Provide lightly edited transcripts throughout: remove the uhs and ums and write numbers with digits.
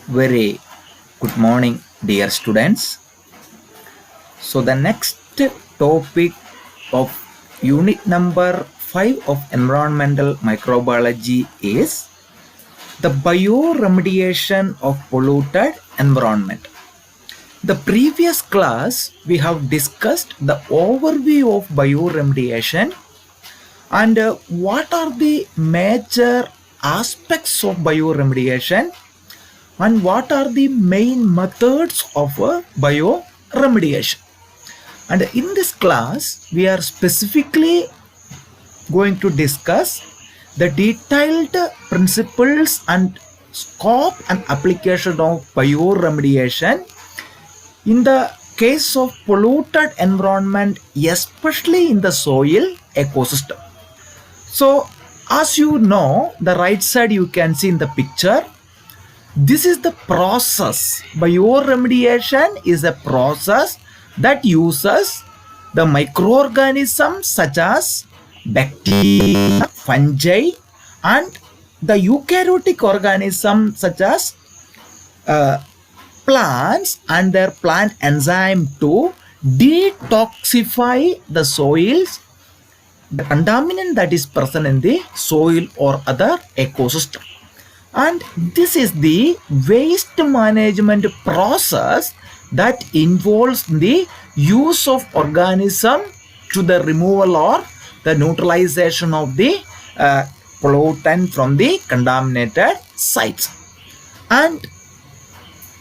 Very good morning, dear students. So, the next topic of unit number 5 of environmental microbiology is the bioremediation of polluted environment. The previous class we have discussed the overview of bioremediation and what are the major aspects of bioremediation and what are the main methods of bioremediation. And in this class, we are specifically going to discuss the detailed principles and scope and application of bioremediation in the case of polluted environment, especially in the soil ecosystem. So, as you know, the right side you can see in the picture, this is the process. Bioremediation is a process that uses the microorganisms such as bacteria, fungi, and the eukaryotic organisms such as plants and their plant enzyme to detoxify the soils, the contaminant that is present in the soil or other ecosystem. And this is the waste management process that involves the use of organism to the removal or the neutralization of the pollutant from the contaminated sites. And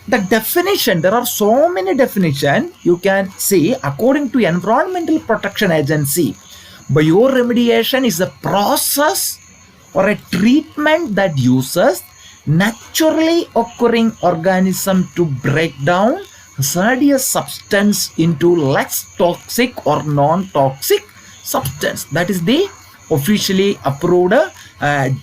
the definition, there are so many definitions you can see according to Environmental Protection Agency. Bioremediation is a process or a treatment that uses naturally occurring organism to break down hazardous substance into less toxic or non-toxic substance. That is the officially approved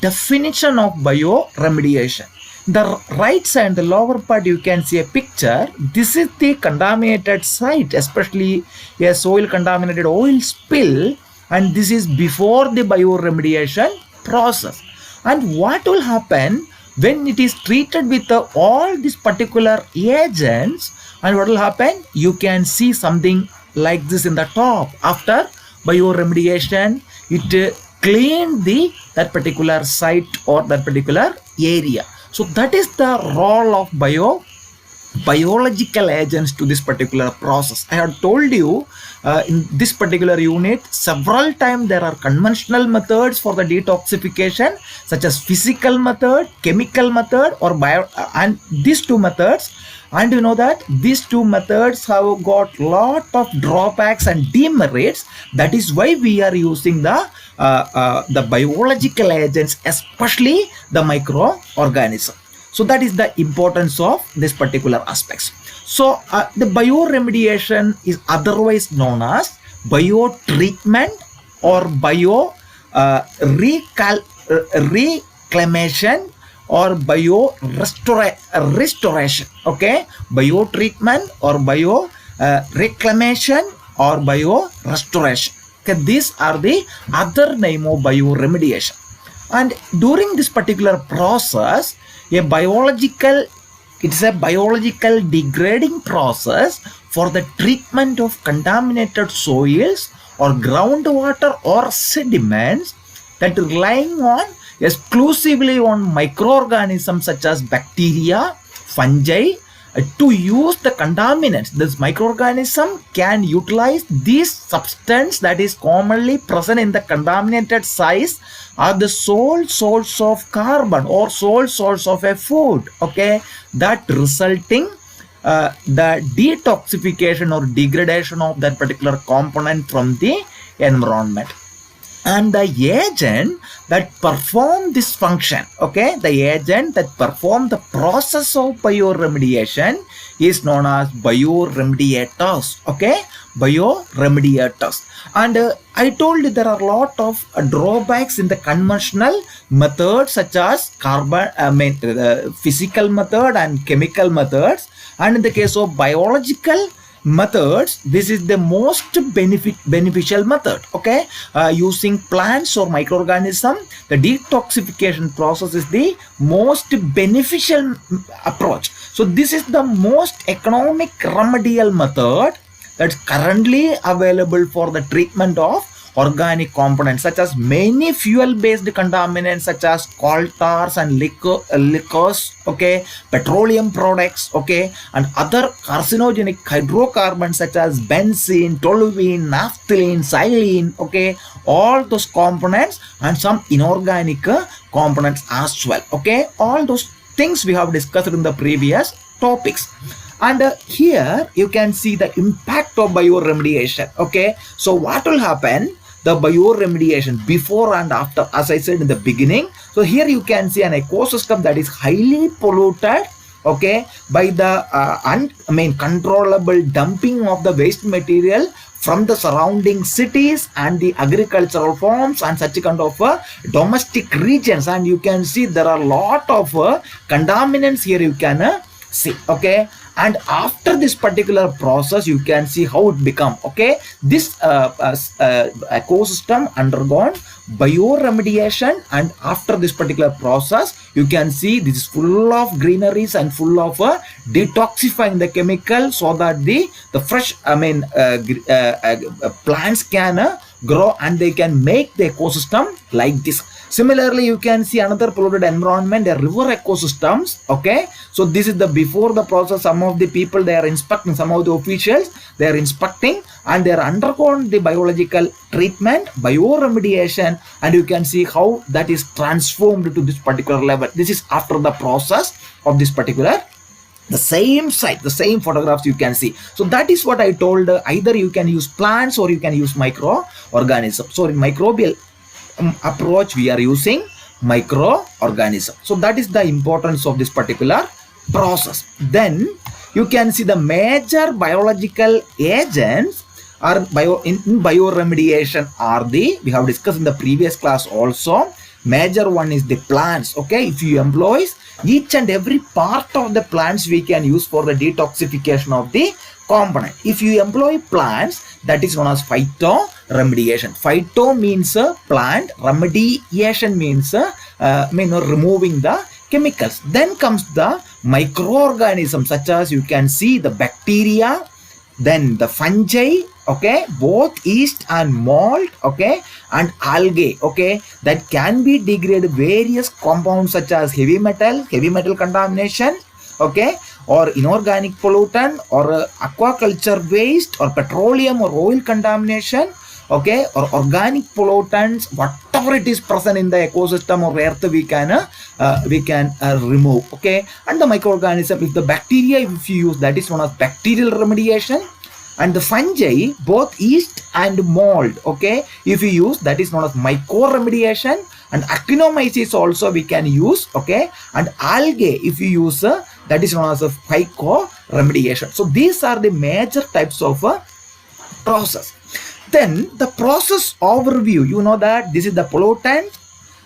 definition of bioremediation. The right side, the lower part, you can see a picture. This is the contaminated site, especially a soil contaminated oil spill, and this is before the bioremediation process. And what will happen when it is treated with all these particular agents, and what will happen? You can see something like this in the top. After bioremediation, it cleaned that particular site or that particular area. So that is the role of biological agents to this particular process. I have told you in this particular unit several times there are conventional methods for the detoxification such as physical method, chemical method, or and these two methods. And you know that these two methods have got lot of drawbacks and demerits. That is why we are using the biological agents, especially the microorganism. So that is the importance of this particular aspects. So the bioremediation is otherwise known as biotreatment or reclamation or restoration. Okay, biotreatment or reclamation or restoration. Okay, these are the other name of bioremediation. And during this particular process, it is a biological degrading process for the treatment of contaminated soils or groundwater or sediments that relying on exclusively on microorganisms such as bacteria, fungi, to use the contaminants. This microorganism can utilize this substance that is commonly present in the contaminated sites are the sole source of carbon or sole source of a food. Okay, that resulting the detoxification or degradation of that particular component from the environment. And the agent that perform this function, okay, the agent that perform the process of bioremediation is known as bioremediators. Okay, bioremediators. And I told you there are a lot of drawbacks in the conventional methods such as physical method and chemical methods. And in the case of biological methods, this is the most beneficial method. Okay, using plants or microorganism, the detoxification process is the most beneficial approach. So this is the most economic remedial method that's currently available for the treatment of organic components, such as many fuel based contaminants such as coal tars and liquors, okay, petroleum products, okay, and other carcinogenic hydrocarbons such as benzene, toluene, naphthalene, xylene, okay, all those components, and some inorganic components as well. Okay, all those things we have discussed in the previous topics. And here you can see the impact of bioremediation. Okay, so what will happen, the bioremediation before and after, as I said in the beginning. So here you can see an ecosystem that is highly polluted, okay, by the uncontrollable dumping of the waste material from the surrounding cities and the agricultural farms and such kind of domestic regions. And you can see there are a lot of contaminants here you can see. Okay, and after this particular process you can see how it become. Okay, this ecosystem undergone bioremediation, and after this particular process you can see this is full of greeneries and full of detoxifying the chemical, so that the fresh plants can grow and they can make the ecosystem like this. Similarly, you can see another polluted environment, the river ecosystems. Okay, so this is the before the process. Some of the people they are inspecting, some of the officials they are inspecting, and they are undergone the biological treatment, bioremediation, and you can see how that is transformed to this particular level. This is after the process of this particular, the same site, the same photographs you can see. So that is what I told. Either you can use plants or you can use microorganisms. So in microbial approach we are using microorganism. So that is the importance of this particular process. Then you can see the major biological agents are in bioremediation are the, we have discussed in the previous class also. Major one is the plants. Okay, if you employ each and every part of the plants we can use for the detoxification of the component. If you employ plants, that is known as phytoremediation. Phyto means plant, remediation means removing the chemicals. Then comes the microorganisms, such as you can see the bacteria, then the fungi, okay, both yeast and mold, okay, and algae, okay, that can be degrade various compounds such as heavy metal contamination, okay, or inorganic pollutant, or aquaculture waste, or petroleum or oil contamination, okay, or organic pollutants, whatever it is present in the ecosystem or earth we can remove. Okay, and the microorganism, if the bacteria if you use, that is known as bacterial remediation, and the fungi both yeast and mold, okay, if you use, that is known as mycoremediation, and actinomyces also we can use, okay, and algae if you use, that is known as a phycoremediation. So these are the major types of process. Then the process overview, you know that this is the pollutant.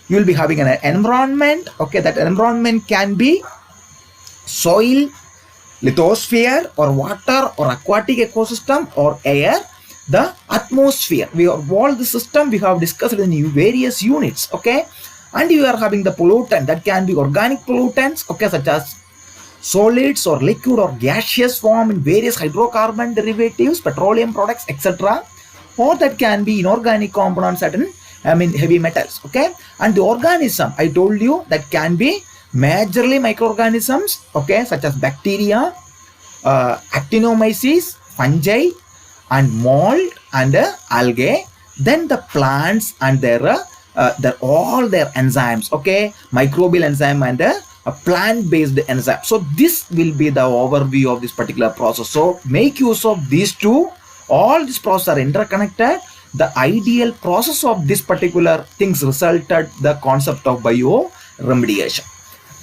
You will be having an environment, okay, that environment can be soil, lithosphere, or water, or aquatic ecosystem, or air, the atmosphere. We have all the system we have discussed in various units, okay, and you are having the pollutant that can be organic pollutants, okay, such as solids or liquid or gaseous form in various hydrocarbon derivatives, petroleum products, etc., or that can be inorganic components, certain heavy metals, okay, and the organism I told you that can be majorly microorganisms, okay, such as bacteria, actinomyces, fungi, and mold, and algae. Then the plants and their all their enzymes, okay, microbial enzyme and a plant-based enzyme. So this will be the overview of this particular process. So make use of these two. All these processes are interconnected. The ideal process of this particular things resulted the concept of bioremediation.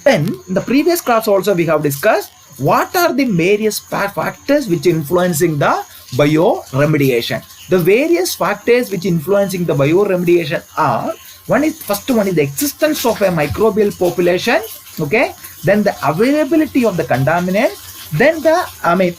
Then in the previous class also we have discussed what are the various factors which influencing the bioremediation. The various factors which influencing the bioremediation are, first one is the existence of a microbial population, okay, then the availability of the contaminant, then the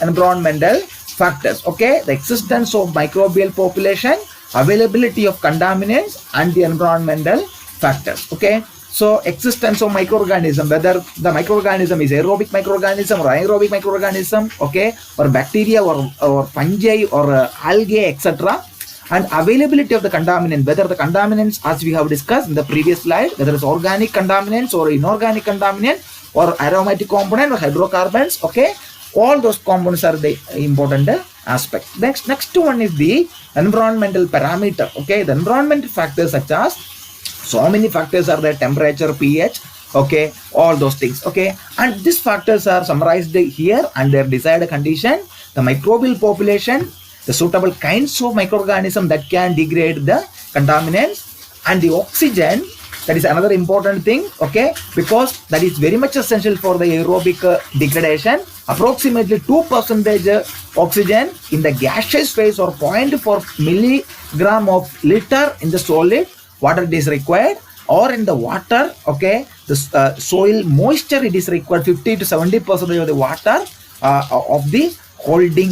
environmental factors. Okay, the existence of microbial population, availability of contaminants, and the environmental factors. Okay, so existence of microorganism, whether the microorganism is aerobic microorganism or anaerobic microorganism, okay, or bacteria or fungi or algae, etc. And availability of the contaminant, whether the contaminants, as we have discussed in the previous slide, whether it's organic contaminants or inorganic contaminant or aromatic component or hydrocarbons, okay, all those components are the important aspect. Next one is the environmental parameter. Okay, the environmental factors such as, so many factors are there: temperature, pH, okay, all those things. Okay, and these factors are summarized here and their desired condition, the microbial population, the suitable kinds of microorganism that can degrade the contaminants, and the oxygen. That is another important thing, okay, because that is very much essential for the aerobic degradation. Approximately 2% oxygen in the gaseous phase or 0.4 milligram of liter in the solid water it is required, or in the water, okay, the soil moisture it is required 50 to 70% of the water of the holding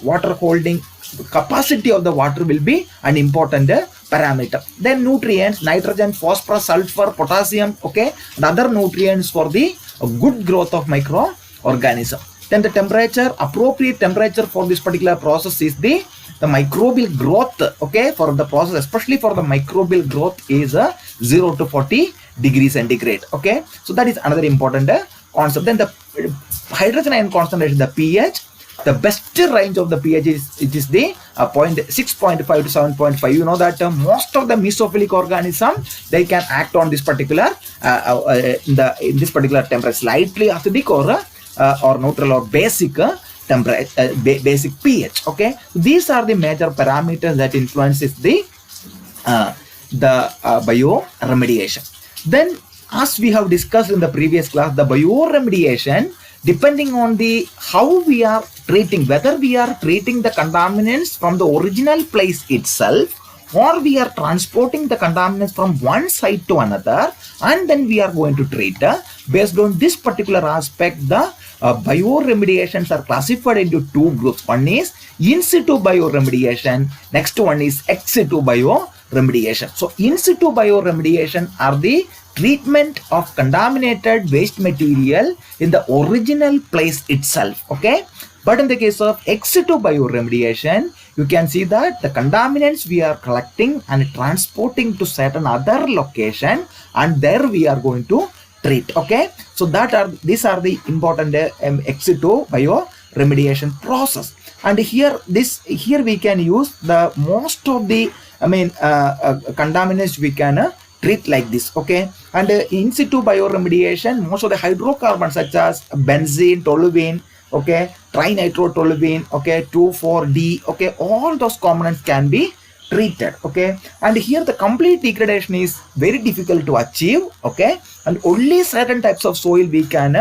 water holding capacity of the water will be an important parameter. Then nutrients, nitrogen, phosphorus, sulfur, potassium, okay, and other nutrients for the good growth of microorganism. Then the temperature, appropriate temperature for this particular process is the microbial growth, okay, for the process, especially for the microbial growth is 0 to 40 degrees centigrade, okay. So that is another important concept. Then the hydrogen ion concentration, the pH, the best range of the pH is the 6.5 to 7.5. You know that most of the mesophilic organism, they can act on this particular in this particular temperature, slightly acidic or neutral or basic temperature, basic pH. Okay, these are the major parameters that influences the bioremediation. Then, as we have discussed in the previous class, the bioremediation, depending on the how we are treating, whether we are treating the contaminants from the original place itself, or we are transporting the contaminants from one site to another, and then we are going to treat based on this particular aspect. The bioremediations are classified into two groups. One is in situ bioremediation, next one is ex situ bioremediation. So in situ bioremediation are the treatment of contaminated waste material in the original place itself, okay. But in the case of ex situ bioremediation, you can see that the contaminants we are collecting and transporting to certain other location, and there we are going to treat, okay. So these are the important ex situ bioremediation process. And here we can use the most of the contaminants we can treat like this, okay. And in situ bioremediation, most of the hydrocarbons such as benzene, toluene, okay, trinitrotoluene, okay, 2,4-D, okay, all those components can be treated, okay. And here the complete degradation is very difficult to achieve, okay, and only certain types of soil we can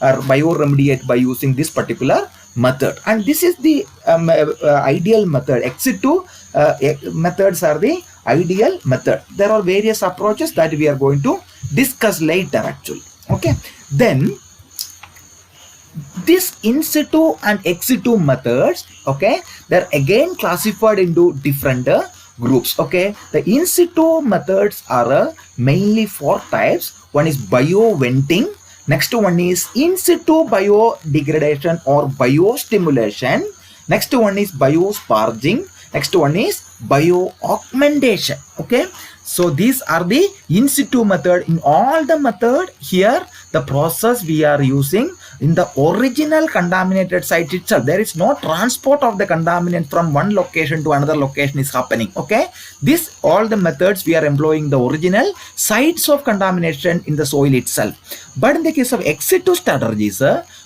bioremediate by using this particular method. And this is the ideal method. Ex situ methods are the ideal method. There are various approaches that we are going to discuss later actually, okay. Then this in situ and ex situ methods, okay, they're again classified into different groups, okay. The in situ methods are mainly four types. One is bioventing, next one is in situ biodegradation or biostimulation, next one is biosparging, next one is bioaugmentation, okay. So these are the in situ method. In all the method here, the process we are using in the original contaminated site itself. There is no transport of the contaminant from one location to another location is happening, okay. This all the methods we are employing the original sites of contamination in the soil itself. But in the case of ex situ strategies,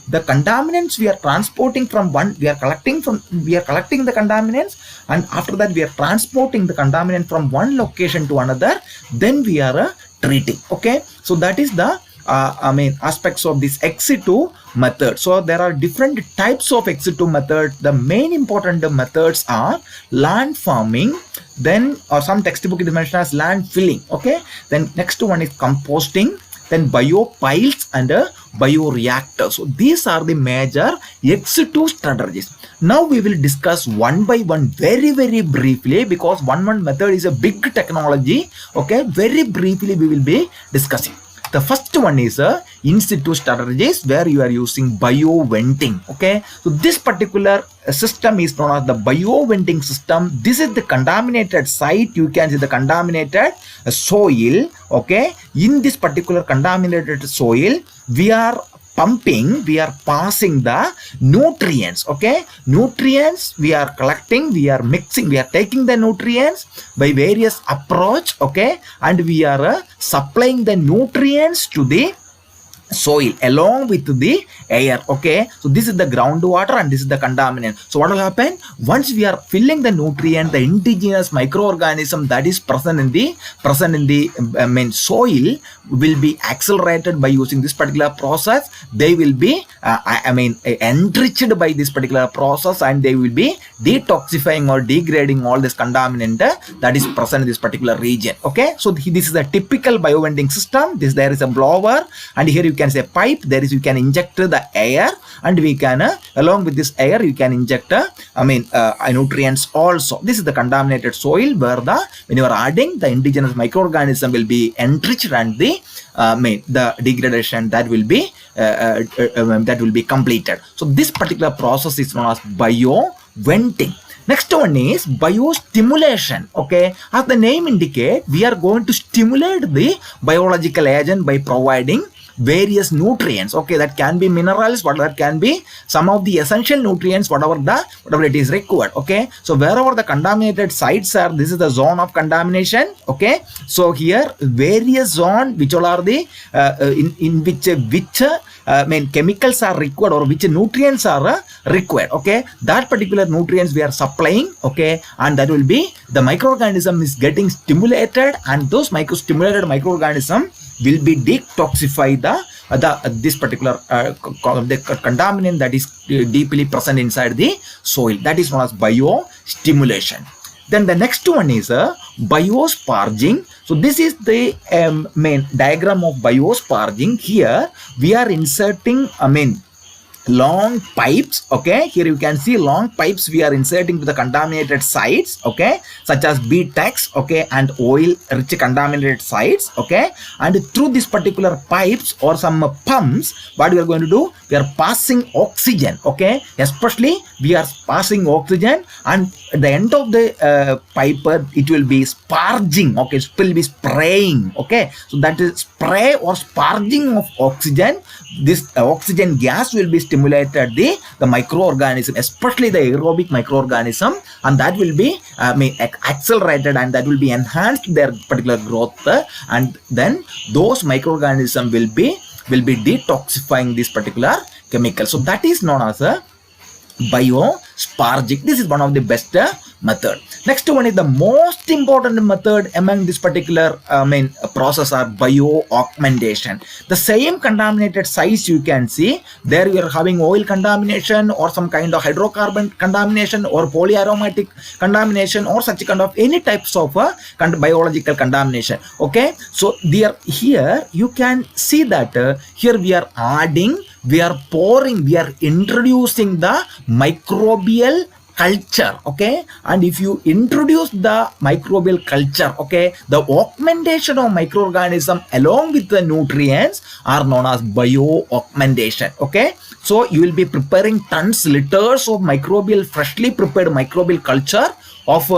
the contaminants we are transporting from one, we are collecting the contaminants, and after that we are transporting the contaminant from one location to another, then we are treating, okay. So that is the aspects of this ex situ method. So there are different types of ex situ method. The main important methods are land farming, then or some textbook is mentioned as land filling, okay. Then next one is composting, then biopiles and bioreactors. So these are the major X2 strategies. Now we will discuss one by one very briefly, because one method is a big technology. Okay, very briefly we will be discussing. The first one is in situ strategies, where you are using bio-venting. Okay, so this particular system is known as the bio-venting system. This is the contaminated site. You can see the contaminated soil. Okay, in this particular contaminated soil, we are passing the nutrients. Okay, nutrients we are collecting, we are mixing, we are taking the nutrients by various approach. Okay, and we are supplying the nutrients to the soil along with the air. Okay, so this is the groundwater and this is the contaminant. So what will happen once we are filling the nutrient, the indigenous microorganism that is present in the soil will be accelerated by using this particular process. They will be enriched by this particular process, and they will be detoxifying or degrading all this contaminant that is present in this particular region. Okay, so this is a typical bio-venting system. There is a blower, and here you can say pipe. You can inject the air, and we can along with this air you can inject nutrients also. This is the contaminated soil, where when you are adding, the indigenous microorganism will be enriched, and the degradation that will be completed. So this particular process is known as bio-venting. Next one is biostimulation. Okay, as the name indicates, we are going to stimulate the biological agent by providing various nutrients. Okay, that can be minerals, whatever, that can be some of the essential nutrients, whatever it is required. Okay, so wherever the contaminated sites are, this is the zone of contamination. Okay, so here various zone which all are the in which chemicals are required, or which nutrients are required. Okay, that particular nutrients we are supplying. Okay, and that will be the microorganism is getting stimulated, and those stimulated microorganism will be detoxify this particular the contaminant that is deeply present inside the soil. That is known as biostimulation. Then the next one is biosparging. So this is the main diagram of biosparging. Here we are inserting long pipes. Okay, here you can see long pipes we are inserting to the contaminated sites. Okay, such as BTEX. Okay, and oil rich contaminated sites. Okay, and through this particular pipes or some pumps, what we are going to do, we are passing oxygen. Okay, especially we are passing oxygen, and at the end of the pipe it will be sparging. Okay, it will be spraying. Okay, so that is spray or sparging of oxygen. This oxygen gas will be stimulated the microorganism, especially the aerobic microorganism, and that will be accelerated, and that will be enhanced their particular growth, and then those microorganisms will be detoxifying this particular chemical. So that is known as a biosparging. This is one of the best method. Next one is the most important method among this particular process are bio-augmentation. The same contaminated sites you can see there, we are having oil contamination or some kind of hydrocarbon contamination or polyaromatic contamination or such kind of any types of biological contamination. Okay, so here you can see that here we are adding, we are pouring, we are introducing the microbial culture. Okay, and if you introduce the microbial culture, okay, the augmentation of microorganism along with the nutrients are known as bio-augmentation. Okay, so you will be preparing tons, liters of freshly prepared microbial culture of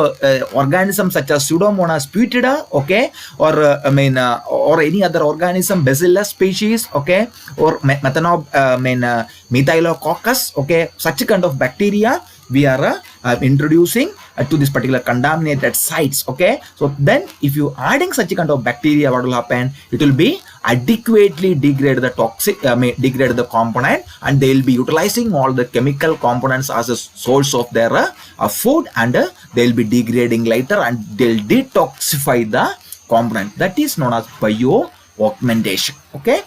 organisms such as Pseudomonas putida, okay, or or any other organism, Bacillus species, okay, or Methylococcus, okay, such kind of bacteria we are introducing to this particular contaminated sites. Okay, so then if you adding such kind of bacteria, what will happen? It will be adequately degrade the degrade the component, and they will be utilizing all the chemical components as a source of their food, and they will be degrading later, and they'll detoxify the component. That is known as bio-augmentation. Okay,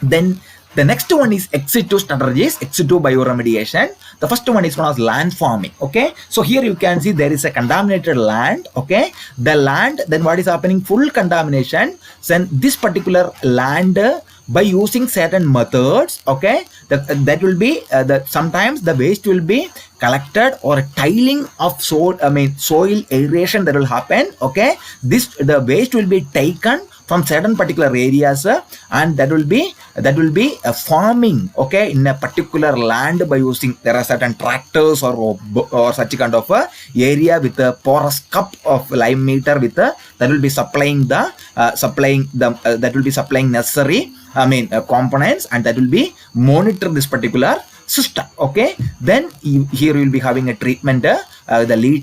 then The next one is exit 2 strategies, exit 2 bioremediation. The first one is known as land farming. Okay, so here you can see there is a contaminated land. Okay, the land, then what is happening? Full contamination. Then this particular land, by using certain methods, okay, that will be sometimes the waste will be collected, or tiling of soil aeration that will happen. Okay, the waste will be taken from certain particular areas, and that will be farming, okay, in a particular land by using, there are certain tractors or such kind of area with a porous cup of lime meter with that will be supplying that will be supplying necessary components, and that will be monitor this particular system. Okay, then here you will be having a treatment, the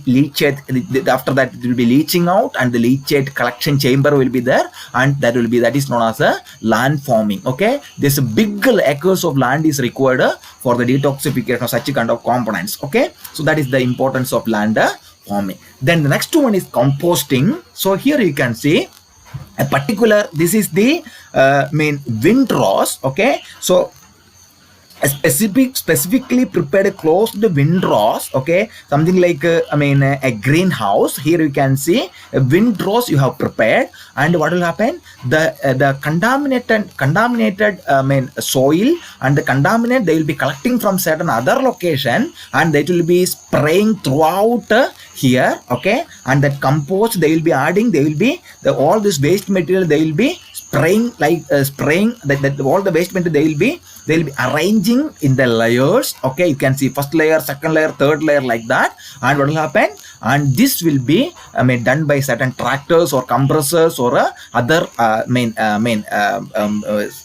leachate, after that it will be leaching out, and the leachate collection chamber will be there, and that is known as a land farming. Okay, this big acres of land is required for the detoxification of such kind of components. Okay, so that is the importance of land farming. Then the next one is composting. So here you can see a particular, this is the windrows. Okay, so a specifically prepared closed windrows, okay, something like a greenhouse. Here you can see a windrows you have prepared, and what will happen, the contaminated soil and the contaminant, they will be collecting from certain other location, and they will be spraying throughout here. Okay, and that compost they will be adding, they will be all this waste material they will be spraying, like spraying that all the waste material they will be arranging in the layers. Okay, you can see first layer, second layer, third layer, like that. And what will happen, and this will be done by certain tractors or compressors or other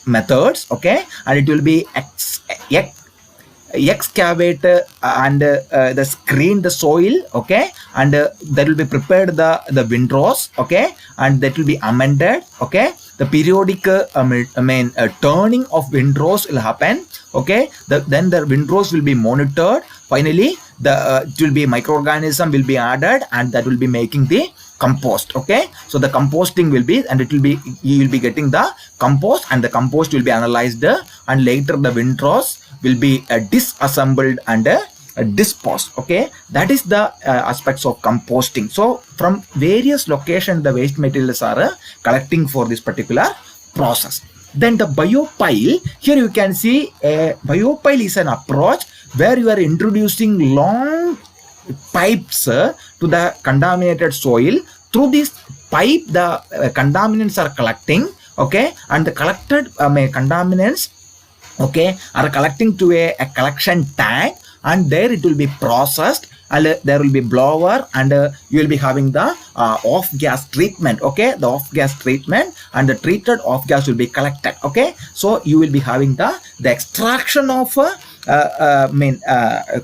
methods. Okay, and it will be excavate and the screen the soil. Okay, and that will be prepared the windrows. Okay, and that will be amended. Okay, the periodic turning of windrows will happen. Okay, then the windrows will be monitored. Finally, it will be microorganism will be added, and that will be making the compost. Okay, so the composting will be, and it will be, you will be getting the compost, and the compost will be analyzed, and later the windrows will be disassembled and disposed. Okay, that is the aspects of composting. So from various locations the waste materials are collecting for this particular process. Then the biopile, here you can see a biopile is an approach where you are introducing long pipes to the contaminated soil. Through this pipe the contaminants are collecting. Okay, and the collected contaminants, okay, are collecting to a collection tank, and there it will be processed, and there will be blower, and you will be having the off gas treatment. Okay, the off gas treatment, and the treated off gas will be collected. Okay, so you will be having the extraction of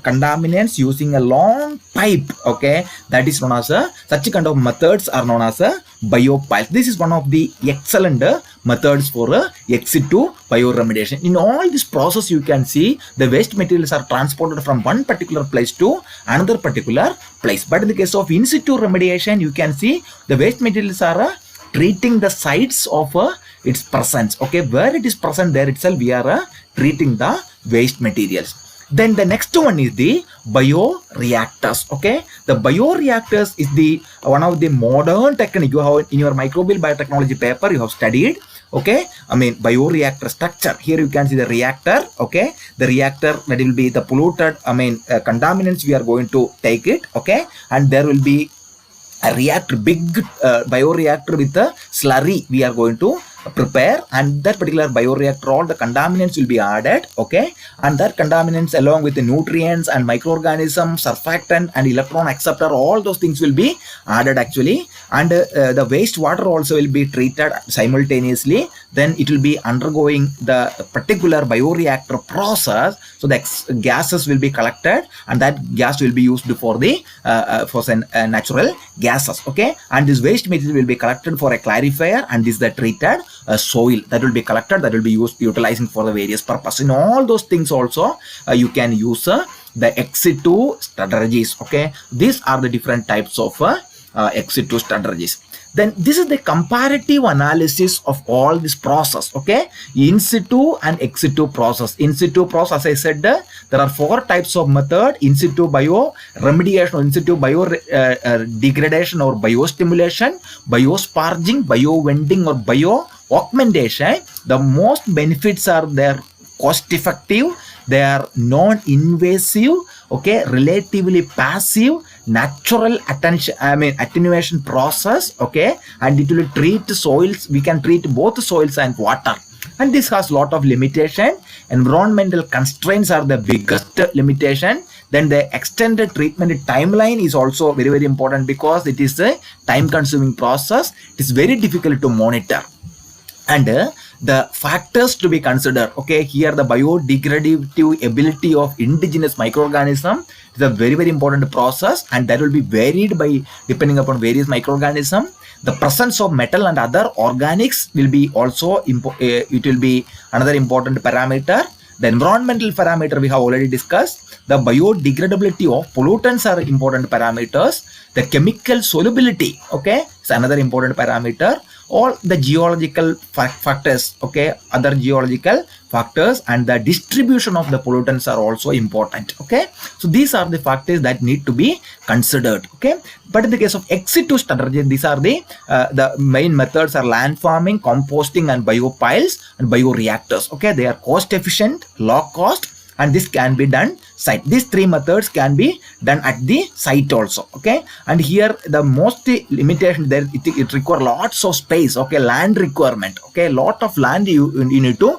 contaminants using a long pipe. Okay, that is known as such kind of methods are known as biopile. This is one of the excellent methods for exit to bioremediation. In all this process you can see the waste materials are transported from one particular place to another particular place. But in the case of in situ remediation, you can see the waste materials are treating the sites of its presence. Okay, where it is present, there itself we are treating the waste materials. Then the next one is the bioreactors. Okay, the bioreactors is the one of the modern technique you have in your microbial biotechnology paper you have studied. Okay, bioreactor structure. Here you can see the reactor. Okay, the reactor, that will be the polluted contaminants we are going to take it. Okay, and there will be a reactor, big bioreactor with a slurry we are going to prepare, and that particular bioreactor all the contaminants will be added. Okay, and that contaminants along with the nutrients and microorganisms, surfactant and electron acceptor, all those things will be added actually, and the wastewater also will be treated simultaneously. Then it will be undergoing the particular bioreactor process, so the gases will be collected, and that gas will be used for the natural gases. Okay, and this waste material will be collected for a clarifier, and this is the treated soil that will be collected, that will be utilizing for the various purpose. In all those things also you can use the exit to strategies. Okay, these are the different types of exit to strategies. Then this is the comparative analysis of all this process. Okay, in situ and ex situ process. In situ process, as I said, there are 4 types of method: in situ bio remediation, or in situ bio degradation or biostimulation, biosparging, bio vending, or bio augmentation. The most benefits are there: cost effective, they are non-invasive, okay, relatively passive, natural attenuation process, okay, and it will treat soils. We can treat both soils and water, and this has lot of limitation. Environmental constraints are the biggest limitation. Then the extended treatment timeline is also very, very important, because it is a time consuming process. It is very difficult to monitor. And the factors to be considered, okay, here the biodegradative ability of indigenous microorganism is a very, very important process, and that will be varied by depending upon various microorganism. The presence of metal and other organics will be also it will be another important parameter. The environmental parameter we have already discussed. The biodegradability of pollutants are important parameters. The chemical solubility, okay, is another important parameter. All the geological factors, okay, other geological factors, and the distribution of the pollutants are also important. Okay, so these are the factors that need to be considered. Okay, but in the case of ex situ strategy, these are the main methods are land farming, composting, and biopiles and bioreactors. Okay, they are cost efficient, low cost, and this can be done site. These 3 methods can be done at the site also. Okay, and here the most limitation there, it require lots of space. Okay, land requirement. Okay, lot of land you need to,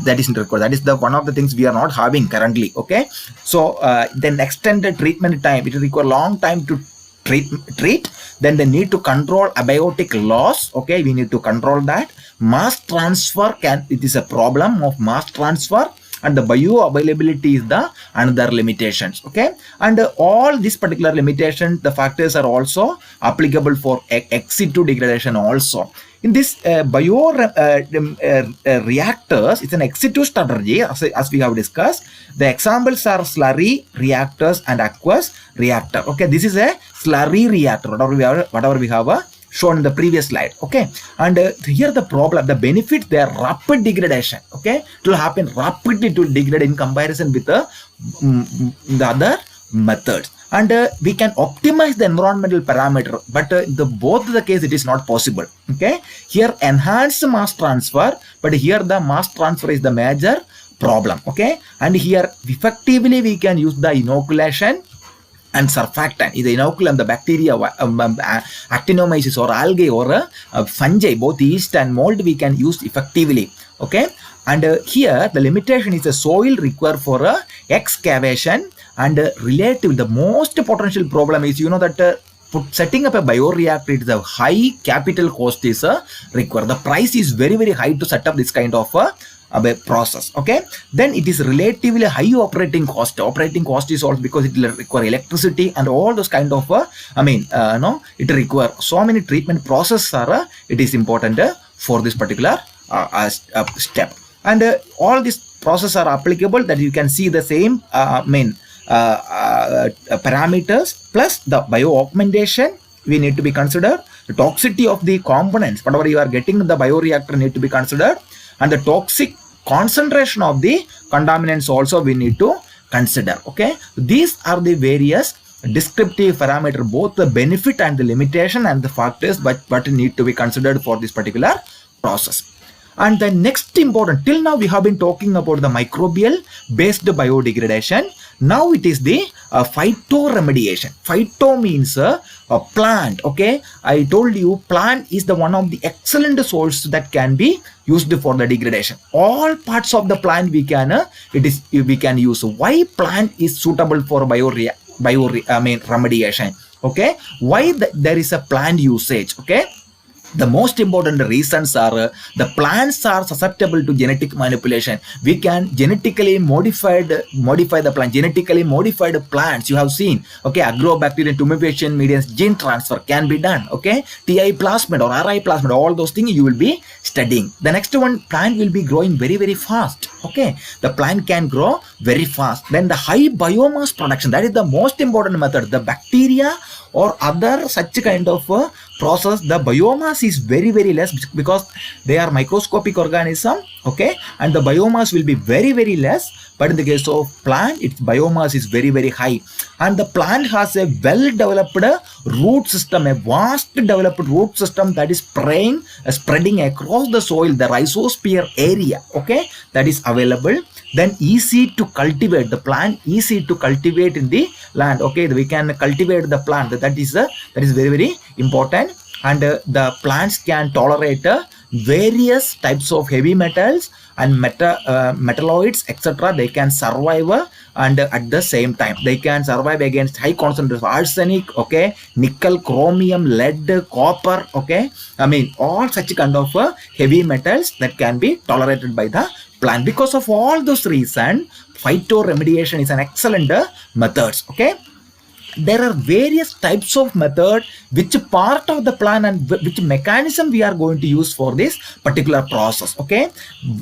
that is required. That is the one of the things we are not having currently. Okay, so then extended treatment time, it will require long time to treat. Then they need to control abiotic loss. Okay, we need to control that. Mass transfer, it is a problem of mass transfer, and the bioavailability is the another limitations. Okay, and all these particular limitations, the factors are also applicable for ex situ degradation also. In this reactors, it's an ex situ strategy, as we have discussed. The examples are slurry reactors and aqueous reactor. Okay, this is a slurry reactor, whatever we have shown in the previous slide. Okay, and here the problem, the benefit, they are rapid degradation. Okay, it will happen rapidly to degrade in comparison with the other methods. And we can optimize the environmental parameter, but the both the case it is not possible. Okay, here enhanced mass transfer, but here the mass transfer is the major problem. Okay, and here effectively we can use the inoculation and surfactant. Is the inoculum, the bacteria, actinomyces or algae or fungi, both yeast and mold, we can use effectively. Okay, and here the limitation is the soil required for excavation, and relative, the most potential problem is, you know, that setting up a bioreactor, it is a high capital cost is required. The price is very, very high to set up this kind of process. Okay, then it is relatively high operating cost. Operating cost is also because it will require electricity and all those kind of it require so many treatment processes are it is important for this particular step. And all these processes are applicable, that you can see the same parameters, plus the bio augmentation we need to be considered. The toxicity of the components, whatever you are getting in the bioreactor, need to be considered, and the toxic concentration of the contaminants also we need to consider. Okay, these are the various descriptive parameter, both the benefit and the limitation and the factors but need to be considered for this particular process. And the next important, till now we have been talking about the microbial based biodegradation. Now it is the phytoremediation. Phyto means a plant. Okay, I told you plant is the one of the excellent source that can be used for the degradation. All parts of the plant we can use. Why plant is suitable for remediation? Okay, why there is a plant usage? Okay, the most important reasons are the plants are susceptible to genetic manipulation. We can genetically modify the plant. Genetically modified plants you have seen. Okay, agrobacterial tumefacient mediums gene transfer can be done. Okay, TI plasmid or RI plasmid, all those things you will be studying. The next one, plant will be growing very, very fast. Okay, the plant can grow very fast. Then the high biomass production, that is the most important method. The bacteria or other such kind of process, the biomass is very less because they are microscopic organism, okay, and the biomass will be very less. But in the case of plant, its biomass is very high, and the plant has a well developed root system, a vast developed root system that is spreading across the soil, the rhizosphere area, okay, that is available. Then easy to cultivate, the plant easy to cultivate in the land, okay, we can cultivate the plant, that is very important. And the plants can tolerate various types of heavy metals and metalloids, etc. They can survive, and at the same time they can survive against high concentration of arsenic, okay, nickel, chromium, lead, copper, okay, I mean all such kind of heavy metals that can be tolerated by the plant. Because of all those reasons, phytoremediation is an excellent methods, okay. There are various types of method, which part of the plant and which mechanism we are going to use for this particular process, okay.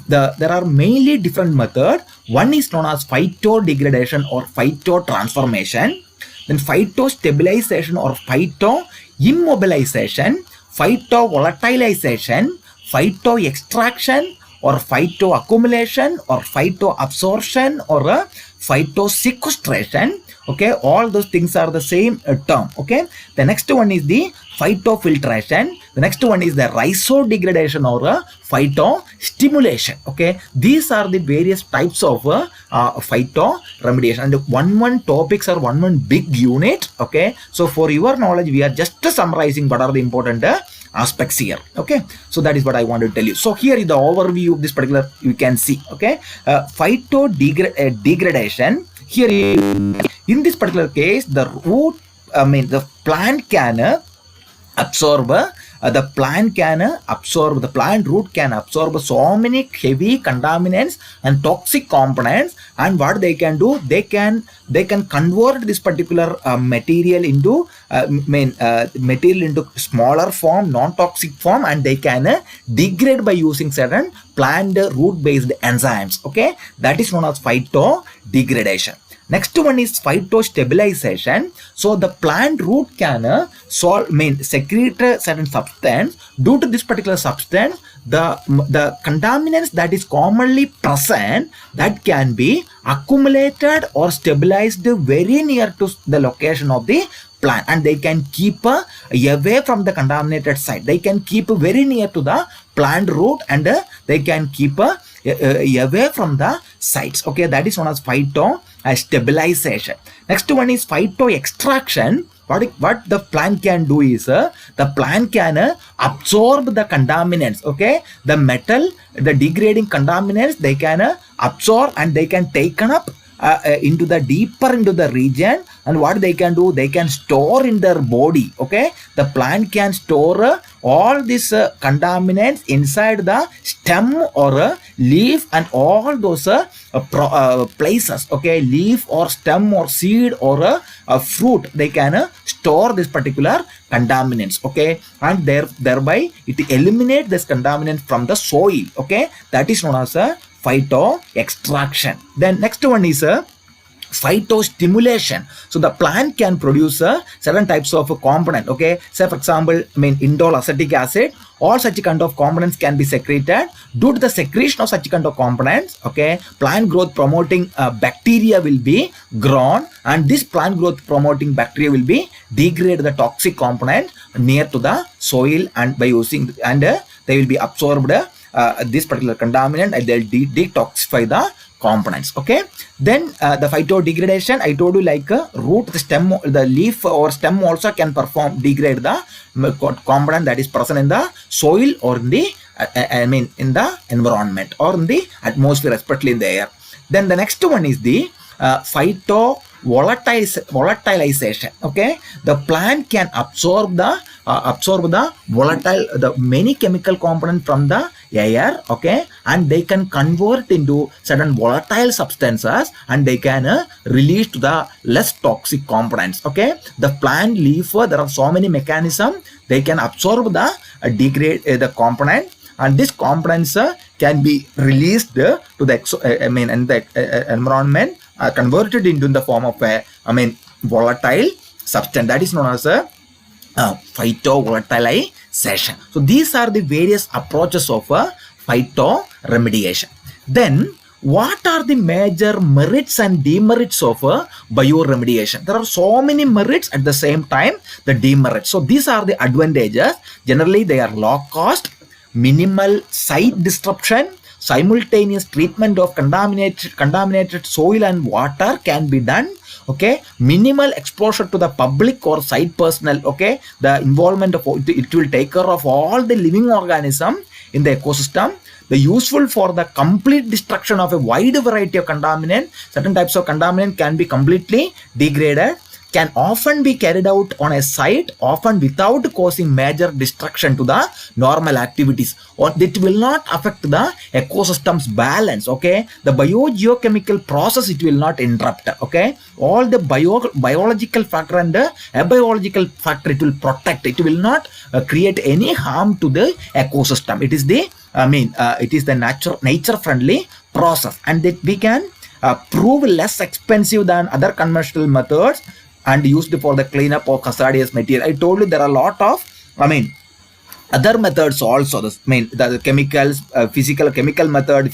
There are mainly different method. One is known as phytodegradation or phytotransformation, then phytostabilization or phytoimmobilization, phytovolatilization, phytoextraction or phytoaccumulation or phytoabsorption or phytosequestration, okay. All those things are the same term, okay. The next one is the phytofiltration, the next one is the rhizodegradation or phytostimulation, okay. These are the various types of phytoremediation, and one topics are one big unit, okay. So for your knowledge, we are just summarizing what are the important aspects here, okay. So that is what I want to tell you. So here is the overview of this particular, you can see, okay. Phytodegradation, here in this particular case, the root, I mean the plant can absorb, the plant root can absorb so many heavy contaminants and toxic components, and what they can do, they can convert this particular material into material into smaller form, non-toxic form, and they can degrade by using certain plant root based enzymes, okay. That is known as phytodegradation. Next one is phytostabilization. So the plant root can secrete a certain substance. Due to this particular substance, the contaminants that is commonly present, that can be accumulated or stabilized very near to the location of the plant, and they can keep away from the contaminated site. They can keep very near to the plant root, and they can keep away from the sites, okay. That is known as phytostabilization. Next one is phytoextraction. What the plant can do is the plant can absorb the contaminants, okay. The metal, the degrading contaminants, they can absorb and they can taken up into the deeper into the region, and what they can do, they can store in their body, okay. The plant can store all these contaminants inside the stem or leaf and all those places, okay. Leaf or stem or seed or fruit, they can store this particular contaminants, okay, and thereby it eliminate this contaminant from the soil, okay. That is known as a phytoextraction. Then next one is phytostimulation. So the plant can produce certain types of component, okay. Say for example, indole acetic acid, all such kind of components can be secreted. Due to the secretion of such kind of components, okay, plant growth promoting bacteria will be grown, and this plant growth promoting bacteria will be degrade the toxic component near to the soil, and by using, and they will be absorbed this particular contaminant, and they'll detoxify the components, okay. Then the phytodegradation, I told you, like root, the stem, the leaf or stem also can degrade the component that is present in the soil or in the in the environment or in the atmosphere, especially in the air. Then the next one is the volatilization, okay. The plant can absorb the many chemical components from the air, okay, and they can convert into certain volatile substances, and they can release to the less toxic components, okay. The plant leaf, there are so many mechanisms, they can absorb the degrade the component, and these components can be released to the in the environment, converted into the form of volatile substance, that is known as phytovolatilization. So these are the various approaches of phytoremediation. Then what are the major merits and demerits of bioremediation? There are so many merits, at the same time the demerits. So these are the advantages. Generally they are low cost, minimal site disruption, simultaneous treatment of contaminated soil and water can be done. Okay, minimal exposure to the public or site personnel. Okay, the involvement of it will take care of all the living organism in the ecosystem. The useful for the complete destruction of a wide variety of contaminant. Certain types of contaminant can be completely degraded, can often be carried out on a site, often without causing major destruction to the normal activities, or it will not affect the ecosystem's balance. Okay, the biogeochemical process it will not interrupt. Okay, all the biological factor and the abiological factor it will protect. It will not create any harm to the ecosystem. It is the it is the nature friendly process, and that we can prove less expensive than other conventional methods and used for the cleanup of hazardous material. I told you there are a lot of other methods also. The chemicals, chemical method.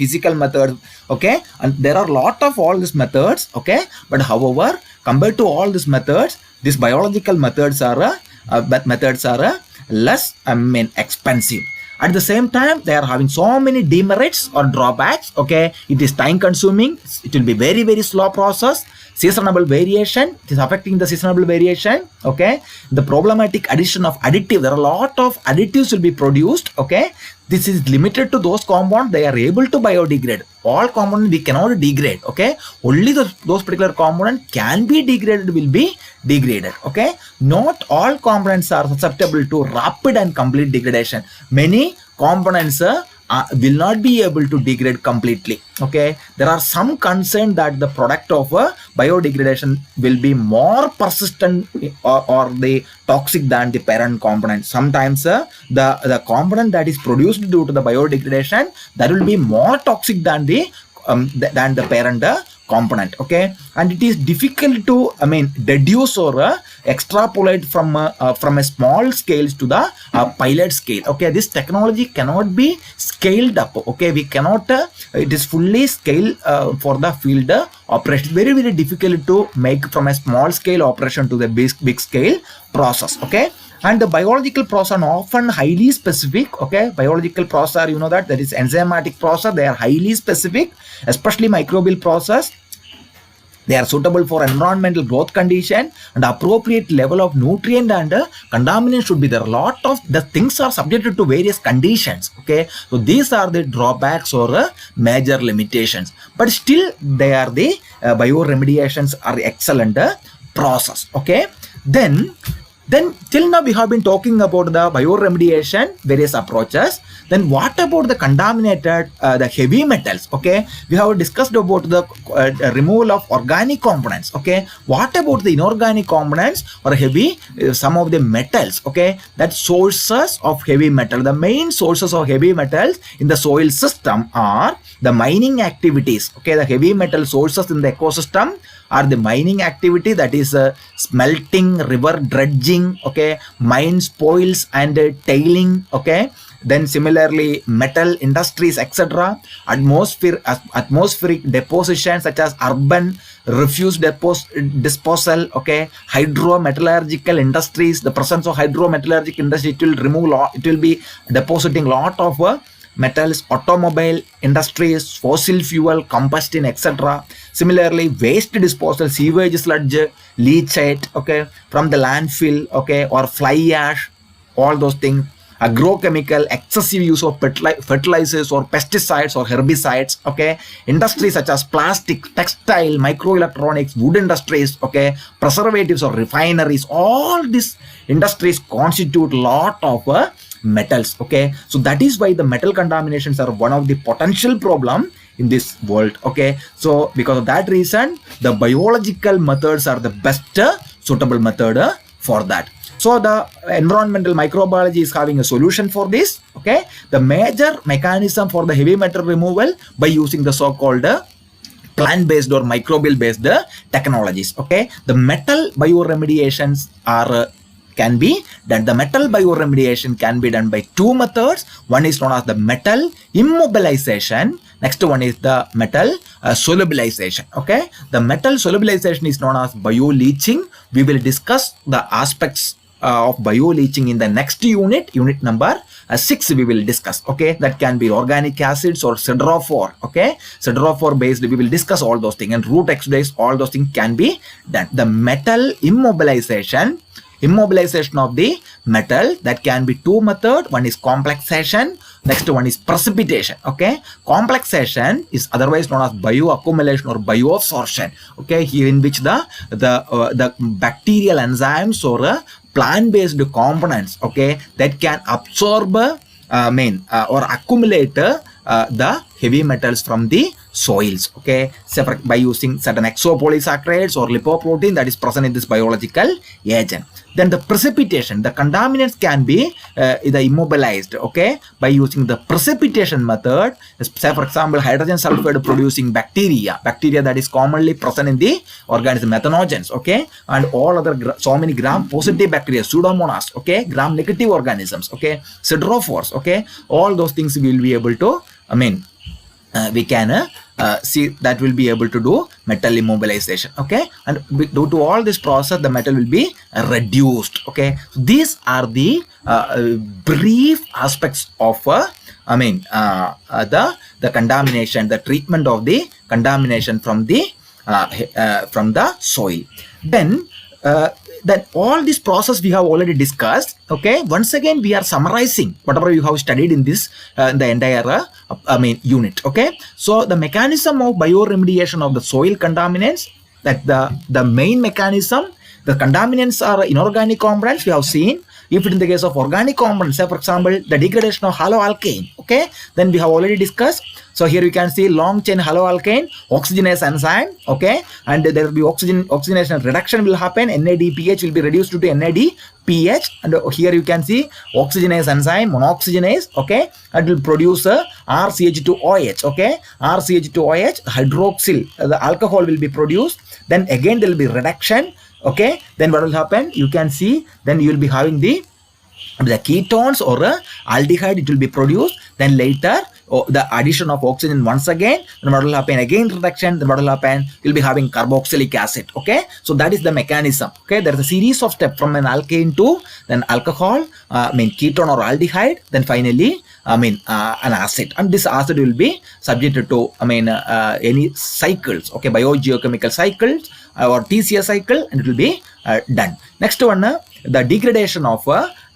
Okay, and there are a lot of all these methods. Okay, but however, compared to all these methods, these biological methods are less expensive. At the same time, they are having so many demerits or drawbacks. Okay, it is time consuming. It will be very, very slow process. Seasonable variation, it is affecting the seasonable variation. Okay, the problematic addition of additive, there are a lot of additives will be produced. Okay, this is limited to those compounds they are able to biodegrade. All components we cannot degrade. Okay, only those particular components can be degraded, will be degraded. Okay, not all components are susceptible to rapid and complete degradation. Many components will not be able to degrade completely. Okay, there are some concern that the product of biodegradation will be more persistent or the toxic than the parent component. Sometimes the component that is produced due to the biodegradation, that will be more toxic than the parent component. Okay, and it is difficult to deduce or extrapolate from a small scale to the pilot scale. Okay, this technology cannot be scaled up. Okay, we cannot it is fully scaled for the field operation. Very, very difficult to make from a small scale operation to the big scale process. Okay, and the biological process are often highly specific. Okay, biological process, you know that is enzymatic process. They are highly specific, especially microbial process. They are suitable for environmental growth condition and appropriate level of nutrient and contaminant should be there. A lot of the things are subjected to various conditions. Okay, so these are the drawbacks or major limitations, but still they are the bioremediations are excellent process. Okay, then till now we have been talking about the bioremediation, various approaches. Then what about the contaminated, the heavy metals? Okay, we have discussed about the removal of organic components. Okay, what about the inorganic components or heavy, some of the metals? Okay, that sources of heavy metal. The main sources of heavy metals in the soil system are the mining activities. Okay, the heavy metal sources in the ecosystem are the mining activity, that is smelting, river dredging. Okay, mine spoils and tailing. Okay, then similarly metal industries, etc. Atmospheric deposition such as urban refuse disposal. Okay, hydrometallurgical industries, the presence of hydrometallurgical industry, it will remove it will be depositing lot of metals. Automobile industries, fossil fuel, combustion, etc. Similarly, waste disposal, sewage sludge, leachate, okay, from the landfill, okay, or fly ash, all those things. Agrochemical, excessive use of fertilizers or pesticides or herbicides. Okay, industries such as plastic, textile, microelectronics, wood industries. Okay, preservatives or refineries. All these industries constitute lot of metals. Okay, so that is why the metal contaminations are one of the potential problem in this world. Okay, so because of that reason, the biological methods are the best suitable method for that. So the environmental microbiology is having a solution for this. Okay, the major mechanism for the heavy metal removal by using the so-called plant-based or microbial-based technologies. Okay, the metal bioremediations are can be done. The metal bioremediation can be done by two methods. One is known as the metal immobilization. Next one is the metal solubilization. Okay, the metal solubilization is known as bioleaching. We will discuss the aspects of bioleaching in the next unit number 6 we will discuss. Okay, that can be organic acids or siderophore. Okay, siderophore based, we will discuss all those things, and root exudase, all those things can be done. The metal immobilization of the metal, that can be two method. One is complexation, next one is precipitation. Okay, complexation is otherwise known as bioaccumulation or bioabsorption. Okay, here in which the bacterial enzymes or plant-based components, okay, that can absorb or accumulate the heavy metals from the soils. Okay, by using certain exopolysaccharides or lipoprotein that is present in this biological agent. Then the precipitation, the contaminants can be either immobilized, okay, by using the precipitation method. Say for example, hydrogen sulfide producing bacteria that is commonly present in the organism, methanogens, okay, and all other so many gram positive bacteria, pseudomonas, okay, gram negative organisms, okay, siderophores, okay, all those things we will be able to, we can see that will be able to do metal immobilization. Okay, and due to all this process, the metal will be reduced. Okay, so these are the brief aspects of the contamination, the treatment of the contamination from the soil. Then all this process we have already discussed. Okay, once again we are summarizing whatever you have studied in this the entire unit. Okay, so the mechanism of bioremediation of the soil contaminants, that the main mechanism, the contaminants are inorganic components we have seen. If in the case of organic components, say for example the degradation of haloalkane, okay, then we have already discussed. So here you can see long chain haloalkane oxygenase enzyme, okay, and there will be oxygenation reduction will happen. NADPH will be reduced to NADPH, and here you can see oxygenase enzyme monoxygenase, okay, and will produce RCH2OH, okay, RCH2OH hydroxyl, the alcohol will be produced. Then again there will be reduction. Okay, then what will happen? You can see, then you will be having the ketones or aldehyde, it will be produced. Then later the addition of oxygen once again, then what will happen? Again reduction, then what will happen? You'll be having carboxylic acid. Okay, so that is the mechanism. Okay, there is a series of steps from an alkane to then alcohol, ketone or aldehyde, then finally an acid, and this acid will be subjected to any cycles, okay, biogeochemical cycles or TCA cycle, and it will be done. Next one, the degradation of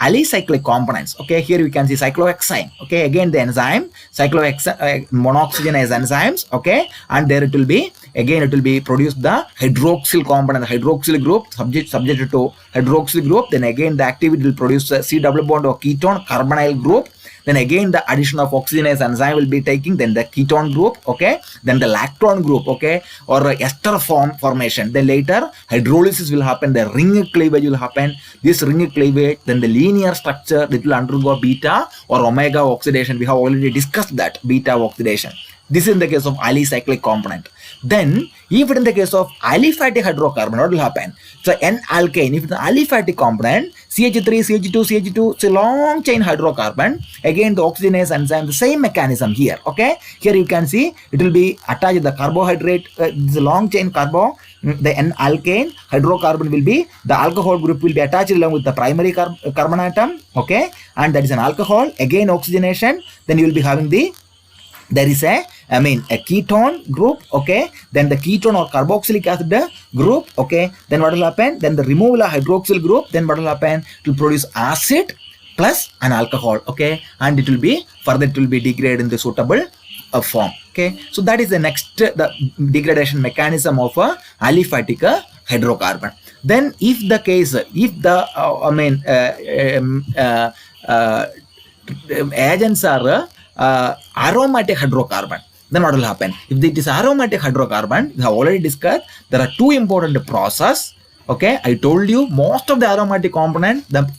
alicyclic components. Okay, here you can see cyclohexane. Okay, again the enzyme monoxygenase enzymes. Okay, and there it will be again it will be produced the hydroxyl component, the hydroxyl group subjected to hydroxyl group. Then again the activity will produce a C double bond or ketone carbonyl group. Then again the addition of oxygenase enzyme will be taking then the ketone group, okay, then the lactone group, okay, or ester formation. Then later hydrolysis will happen, the ring cleavage will happen. This ring cleavage, then the linear structure, it will undergo beta or omega oxidation. We have already discussed that beta oxidation. This is in the case of alicyclic component. Then if it in the case of aliphatic hydrocarbon, what will happen? So N-alkane, if it's an aliphatic component, CH3, CH2, CH2, it's a long chain hydrocarbon. Again the oxygenase enzyme, the same mechanism here. Okay, here you can see it will be attached the carbohydrate, this long chain carbo, the N-alkane hydrocarbon will be, the alcohol group will be attached along with the primary carbon atom. Okay, and that is an alcohol, again oxygenation. Then you will be having there is a ketone group, okay, then the ketone or carboxylic acid group, okay, then what will happen? Then the removal of hydroxyl group, then what will happen? It will produce acid plus an alcohol, okay, and it will be further it will be degraded in the suitable form. Okay, so that is the next the degradation mechanism of aliphatic hydrocarbon. Then if the case, if the agents are aromatic hydrocarbon, then what will happen? If it is aromatic hydrocarbon, we have already discussed there are two important processes. Okay, I told you most of the aromatic component, the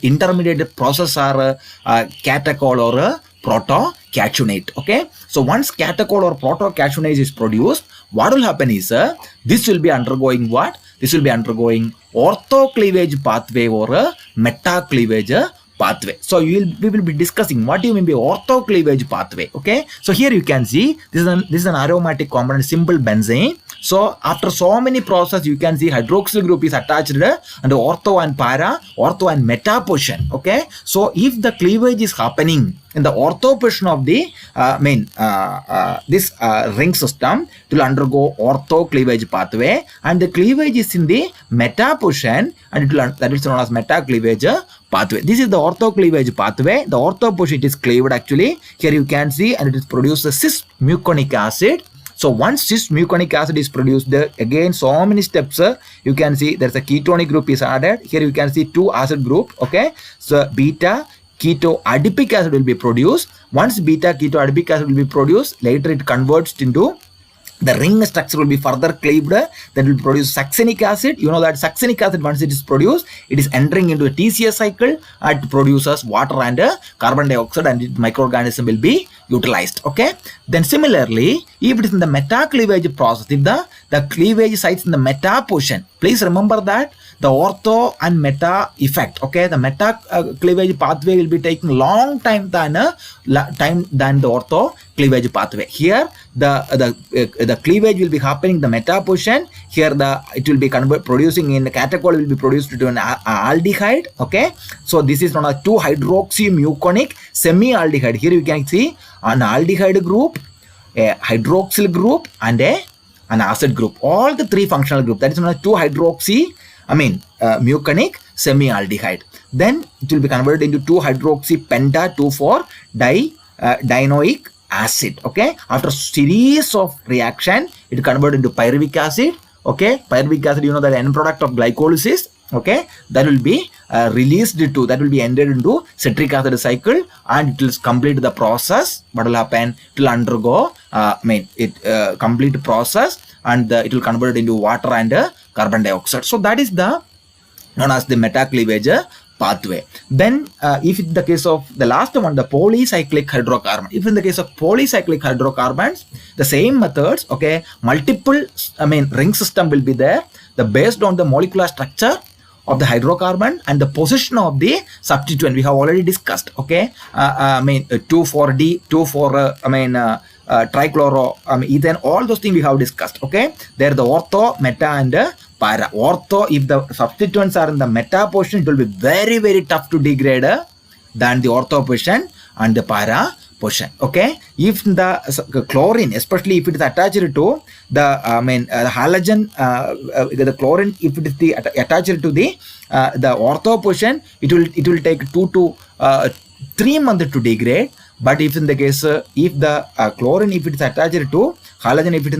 intermediate process are catechol or protocationate. Okay, so once catechol or protocationate is produced, what will happen is this will be undergoing what? This will be undergoing orthocleavage pathway or a metacleavage pathway. So we will be discussing what do you mean by orthocleavage pathway. Okay, so here you can see this is an aromatic component, simple benzene. So after so many processes, you can see hydroxyl group is attached and ortho and para, ortho and meta position. Okay, so if the cleavage is happening in the ortho position of the this ring system, it will undergo ortho cleavage pathway, and the cleavage is in the meta position, and that is known as meta cleavage pathway. This is the ortho cleavage pathway. The ortho position, it is cleaved actually. Here you can see, and it is produced cis muconic acid. So once cis muconic acid is produced, again so many steps. You can see there's a ketonic group is added. Here you can see two acid group. Okay, so beta keto adipic acid will be produced. Once beta keto adipic acid will be produced, later it converts into the ring structure will be further cleaved, that will produce succinic acid. You know that succinic acid, once it is produced, it is entering into a TCA cycle, and it produces water and carbon dioxide, and microorganism will be utilized. Okay, then similarly, if it is in the meta cleavage process, if the cleavage sites in the meta position, please remember that the ortho and meta effect. Okay, the meta cleavage pathway will be taking long time than the ortho cleavage pathway. Here the cleavage will be happening in the meta position. Here it will be producing in the catechol will be produced to an aldehyde. Okay, so this is known as 2-hydroxymuconic semi-aldehyde. Here you can see an aldehyde group, a hydroxyl group, and an acid group. All the three functional group, that is known as 2-hydroxy muconic semi-aldehyde. Then it will be converted into 2-hydroxy penta 2,4-dinoic acid. Okay, after series of reaction, it converted into pyruvic acid. Okay, pyruvic acid, you know, that end product of glycolysis. Okay, that will be released to, that will be ended into citric acid cycle, and it will complete the process. What will happen? It will undergo complete process, and it will convert into water and carbon dioxide. So that is the known as the meta cleavage pathway. Then if in the case of the last one, the polycyclic hydrocarbon, if in the case of polycyclic hydrocarbons, the same methods. Okay, multiple ring system will be there, based on the molecular structure of the hydrocarbon and the position of the substituent we have already discussed. Okay, 2,4-D, 2,4 trichloro ethane, all those things we have discussed. Okay, there the ortho, meta, and para. Ortho, if the substituents are in the meta position, it will be very, very tough to degrade than the ortho position and the para position. Okay, if the chlorine, especially if it is attached to the halogen, the chlorine, if it is attached to the ortho position, it will take 2 to 3 months to degrade. But if in the case if the chlorine, if it is attached to halogen, if it is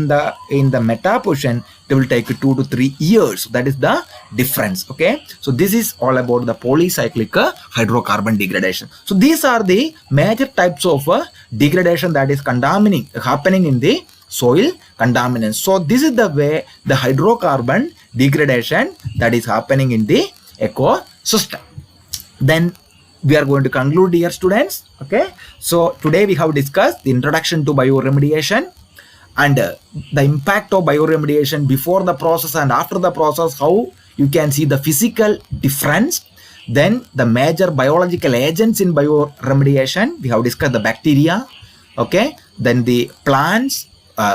in the meta position, it will take 2 to 3 years. That is the difference. Okay, so this is all about the polycyclic hydrocarbon degradation. So these are the major types of degradation that is happening in the soil contaminants. So this is the way the hydrocarbon degradation that is happening in the ecosystem. Then we are going to conclude here, students. Okay, so today we have discussed the introduction to bioremediation and the impact of bioremediation before the process and after the process, how you can see the physical difference. Then the major biological agents in bioremediation, we have discussed the bacteria. Okay, then the plants,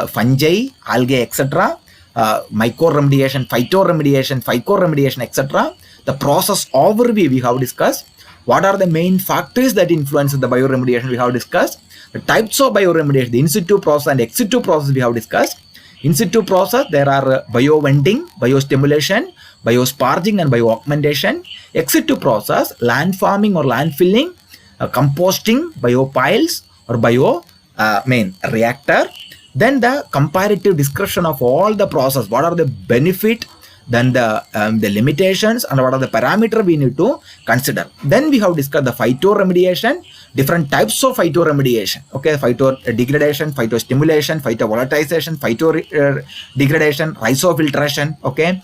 fungi, algae, etc. Mycoremediation, phytoremediation, phycoremediation, etc. The process overview we have discussed. What are the main factors that influence the bioremediation we have discussed. The types of bioremediation, the in situ process and ex situ process we have discussed. In situ process, there are bio-venting, biostimulation, biosparging, and bio-augmentation. Ex situ process, land farming or land filling, composting, biopiles or reactor. Then the comparative discussion of all the process. What are the benefit, then the limitations, and what are the parameter we need to consider. Then we have discussed the phytoremediation, different types of phytoremediation. Okay, phytodegradation, phytostimulation, phytovolatilization, phytodegradation, rhizofiltration. Okay,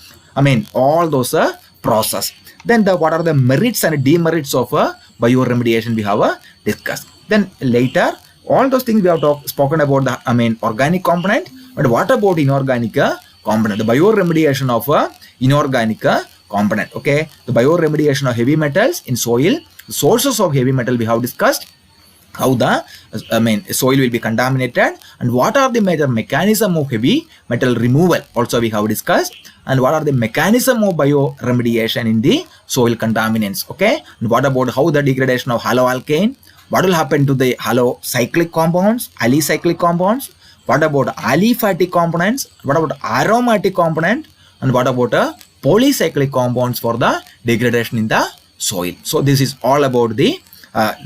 all those process. Then what are the merits and demerits of bioremediation we have discussed. Then later, all those things we have spoken about the organic component. But what about inorganic component? The bioremediation of inorganic component. Okay, the bioremediation of heavy metals in soil, the sources of heavy metal we have discussed, how the soil will be contaminated, and what are the major mechanism of heavy metal removal also we have discussed, and what are the mechanism of bioremediation in the soil contaminants. Okay, and what about how the degradation of haloalkane, what will happen to the halocyclic compounds, alicyclic compounds, what about aliphatic components, what about aromatic component, and what about polycyclic compounds for the degradation in the soil. So this is all about the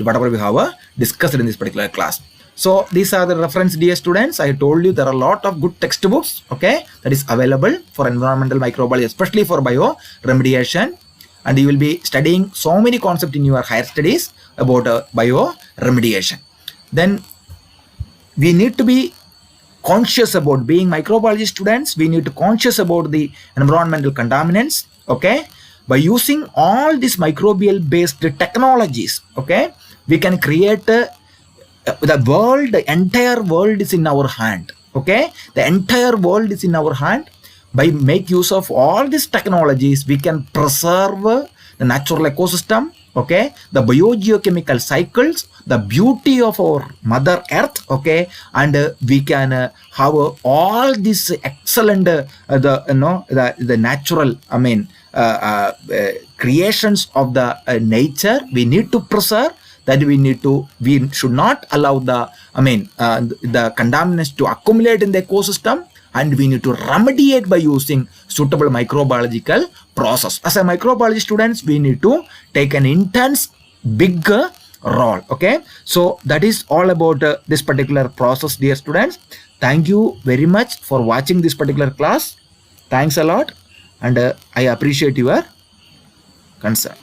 whatever we have discussed in this particular class. So these are the reference, dear students. I told you there are a lot of good textbooks, okay, that is available for environmental microbiology, especially for bioremediation, and you will be studying so many concepts in your higher studies about bioremediation. Then we need to be conscious about being microbiology students. We need to conscious about the environmental contaminants, okay. By using all these microbial based technologies, okay, we can create the world, the entire world is in our hand, okay, the entire world is in our hand. By make use of all these technologies, we can preserve the natural ecosystem, okay, the biogeochemical cycles, the beauty of our mother earth, okay, and we can have all these excellent the natural creations of the nature we need to preserve, that we should not allow the the contaminants to accumulate in the ecosystem, and we need to remediate by using suitable microbiological process. As a microbiology students, we need to take an intense big role, okay. So that is all about this particular process, dear students. Thank you very much for watching this particular class. Thanks a lot, and I appreciate your concern.